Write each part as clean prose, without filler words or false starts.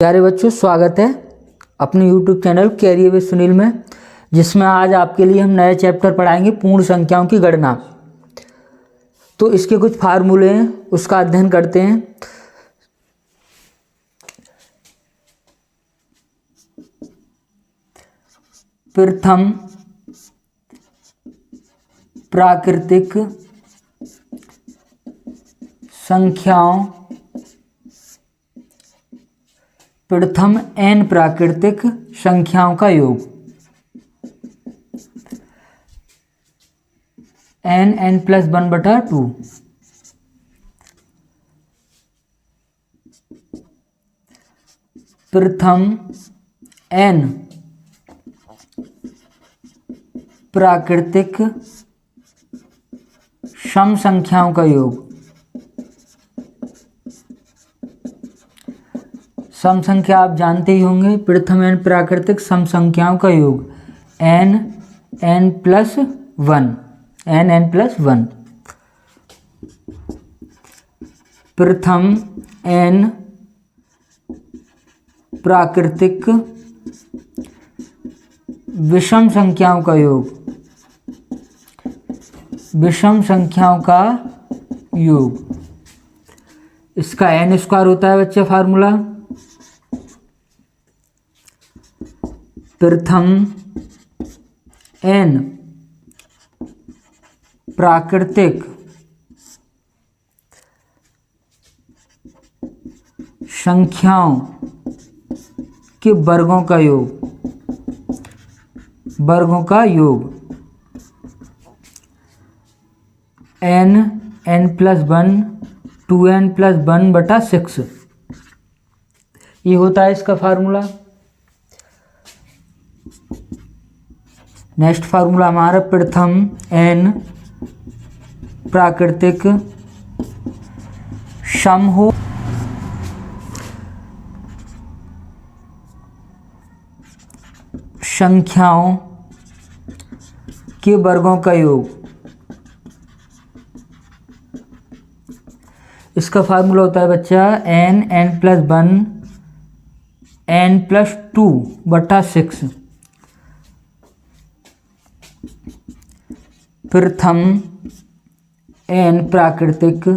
प्यारे बच्चों, स्वागत है अपने YouTube channel career with Sunil में, जिसमें आज आपके लिए हम नए चैप्टर पढ़ाएंगे पूर्ण संख्याओं की गणना। तो इसके कुछ फार्मूले हैं, उसका अध्ययन करते हैं। प्रथम प्राकृतिक संख्याओं, प्रथम n प्राकृतिक संख्याओं का योग, n+1/2। प्रथम n प्राकृतिक सम संख्याओं का योग, सम संख्या आप जानते ही होंगे। प्रथम n प्राकृतिक सम संख्याओं का योग n+1। प्रथम n प्राकृतिक विषम संख्याओं का योग, विषम संख्याओं का योग। इसका n² होता है बच्चे फार्मूला। प्रथम n प्राकृतिक संख्याओं के वर्गों का योग, वर्गों का योग n+1 2n+1/6। ये होता है इसका फार्मूला। नेक्स्ट फार्मूला हमारा प्रथम n प्राकृतिक सम हो संख्याओं के वर्गों का योग। इसका फार्मूला होता है बच्चा n+1 n+2/6। प्रथम n प्राकृतिक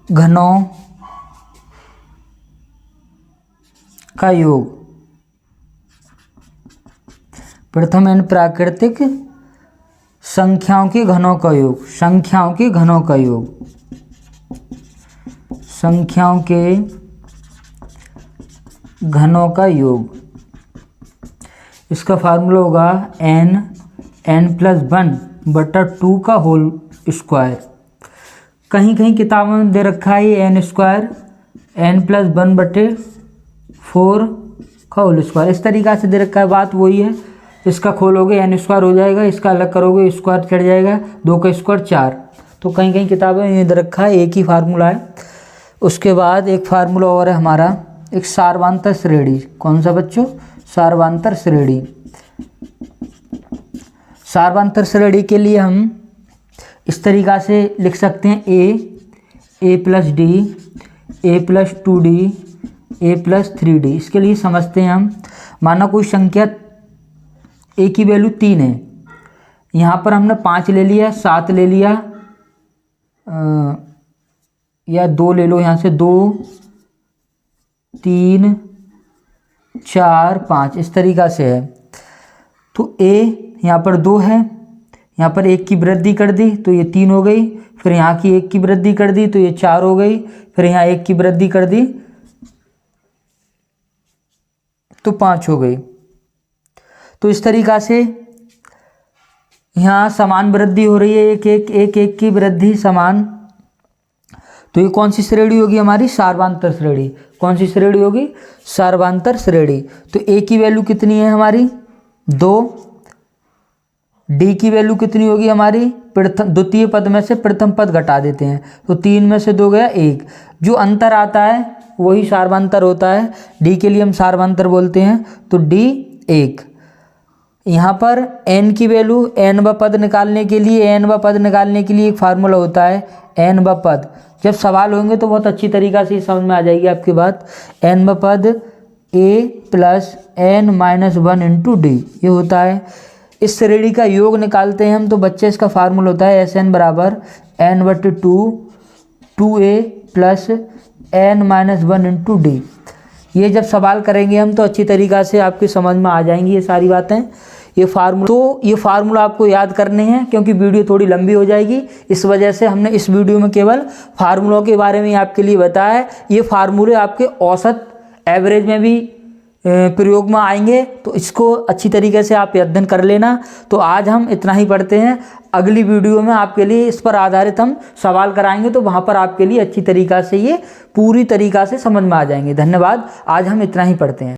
घनों का योग, प्रथम n प्राकृतिक संख्याओं के घनों का योग, संख्याओं के घनों का योग, संख्याओं के घनों का योग। इसका फार्मूला होगा n+1/2 का होल स्क्वायर। कहीं कहीं किताबों में दे रखा है ये n² n+1/4 का होल स्क्वायर, इस तरीक़ा से दे रखा है। बात वही है, इसका खोलोगे n² हो जाएगा, इसका अलग करोगे स्क्वायर चढ़ जाएगा, 2 का स्क्वायर 4। तो कहीं कहीं किताबों में दे रखा है एक ही फार्मूला है। उसके बाद एक फार्मूला और है हमारा, एक सार्वंतर श्रेणी। कौन सा बच्चों? सार्वंतर श्रेणी। सार्वंतर श्रेणी के लिए हम इस तरीक़ा से लिख सकते हैं a+d a+2d a+3d। इसके लिए समझते हैं हम। माना कोई संख्या a की वैल्यू 3 है, यहाँ पर हमने 5 ले लिया, 7 ले लिया, या 2 ले लो, यहाँ से 2 3 4 5 इस तरीक़ा से है। तो a यहाँ पर 2 है, यहाँ पर 1 की वृद्धि कर दी तो ये 3 हो गई, फिर यहाँ की 1 की वृद्धि कर दी तो ये 4 हो गई, फिर यहाँ 1 की वृद्धि कर दी तो 5 हो गई। तो इस तरीक़ा से यहाँ समान वृद्धि हो रही है, एक की वृद्धि समान। तो ये कौन सी श्रेणी होगी हमारी? सार्वंतर श्रेणी। कौन सी श्रेणी होगी? सार्वंतर श्रेणी। तो a की वैल्यू कितनी है हमारी? 2, डी की वैल्यू कितनी होगी हमारी, प्रथम द्वितीय पद में से प्रथम पद घटा देते हैं तो 3 में से 2 गया 1, जो अंतर आता है वही सार्वंतर होता है, डी के लिए हम सार्वंतर बोलते हैं, तो डी 1। यहाँ पर n की वैल्यू n व पद निकालने के लिए एक फार्मूला होता है n व पद। जब सवाल होंगे तो बहुत अच्छी तरीक़ा से समझ में आ जाएगी आपकी बात। n व पद a plus n minus 1 into D ये होता है। इस श्रेणी का योग निकालते हैं हम तो बच्चे इसका फार्मूला होता है Sn बराबर n/2 2a plus n minus 1 into D. ये जब सवाल करेंगे हम तो अच्छी तरीक़ा से आपकी समझ में आ जाएंगी ये सारी बातें। ये फार्मूला आपको याद करने हैं क्योंकि वीडियो थोड़ी लंबी हो जाएगी, इस वजह से हमने इस वीडियो में केवल फार्मूलों के बारे में आपके लिए बताया है। ये फार्मूले आपके औसत एवरेज में भी प्रयोग में आएंगे, तो इसको अच्छी तरीके से आप अध्ययन कर लेना। तो आज हम इतना ही पढ़ते हैं, अगली वीडियो में आपके लिए इस पर आधारित हम सवाल कराएंगे, तो वहाँ पर आपके लिए अच्छी तरीक़ा से ये पूरी तरीक़ा से समझ में आ जाएंगे। धन्यवाद, आज हम इतना ही पढ़ते हैं।